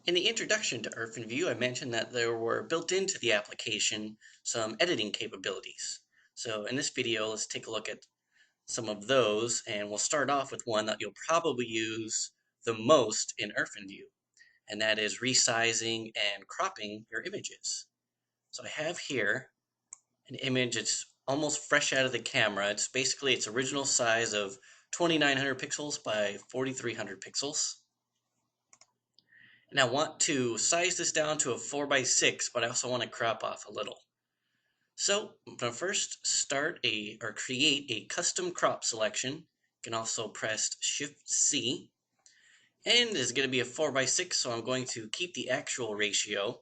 In the introduction to IrfanView, I mentioned that there were built into the application some editing capabilities. So in this video, let's take a look at some of those, and we'll start off with one that you'll probably use the most in IrfanView, and that is resizing and cropping your images. So I have here an image that's almost fresh out of the camera. It's basically its original size of 2900 pixels by 4300 pixels. And I want to size this down to a 4:6, but I also want to crop off a little. So I'm going to first create a custom crop selection. You can also press Shift C. And it's going to be a 4:6, so I'm going to keep the actual ratio.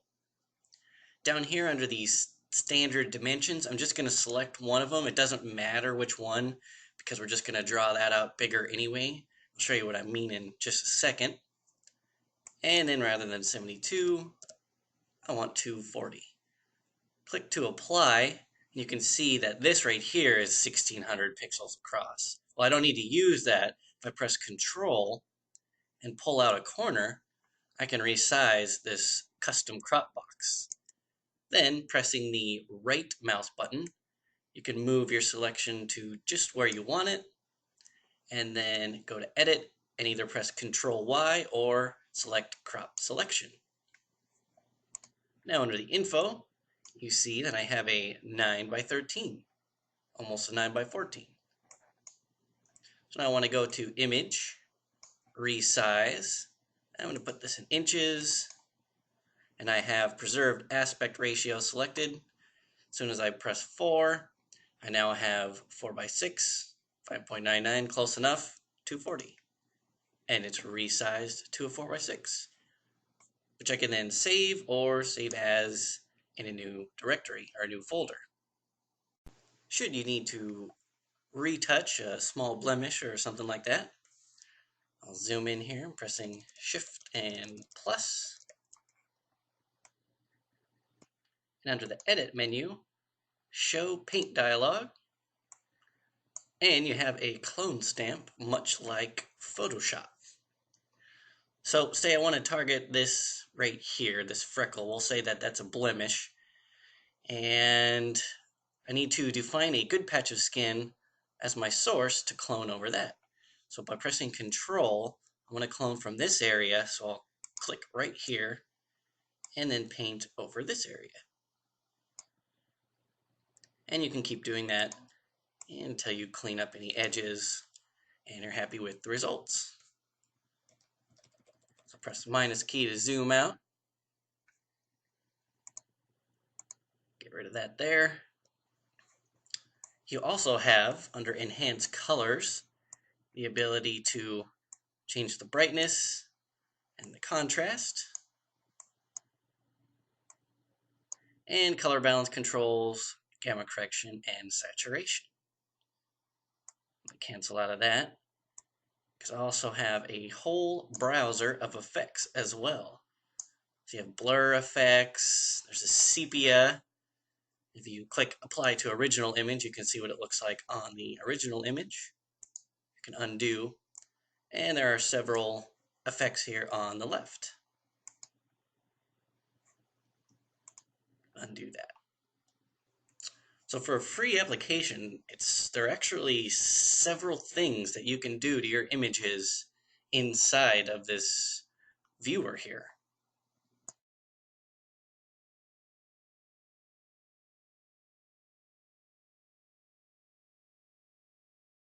Down here under these standard dimensions, I'm just going to select one of them. It doesn't matter which one because we're just going to draw that out bigger anyway. I'll show you what I mean in just a second. And then rather than 72, I want 240. Click to apply, and you can see that this right here is 1600 pixels across. Well, I don't need to use that. If I press Control and pull out a corner, I can resize this custom crop box. Then, pressing the right mouse button, you can move your selection to just where you want it, and then go to Edit and either press Control Y or select Crop Selection. Now under the info, you see that I have a 9:13, almost a 9:14. So now I want to go to Image, Resize. I'm going to put this in inches, and I have Preserved Aspect Ratio selected. As soon as I press 4, I now have 4:6, 5.99, close enough, 240. And it's resized to a 4:6, which I can then save or save as in a new directory or a new folder. Should you need to retouch a small blemish or something like that, I'll zoom in here, I'm pressing Shift and plus. And under the Edit menu, Show Paint dialog, and you have a clone stamp, much like Photoshop. So say I want to target this right here, this freckle. We'll say that that's a blemish. And I need to define a good patch of skin as my source to clone over that. So by pressing Control, I want to clone from this area, so I'll click right here and then paint over this area. And you can keep doing that until you clean up any edges and you're happy with the results. So press the minus key to zoom out. Get rid of that there. You also have, under Enhance Colors, the ability to change the brightness and the contrast, and color balance controls, gamma correction, and saturation. Cancel out of that, because I also have a whole browser of effects as well. So you have blur effects, there's a sepia. If you click apply to original image, you can see what it looks like on the original image. You can undo, and there are several effects here on the left. Undo that. So for a free application, there are actually several things that you can do to your images inside of this viewer here.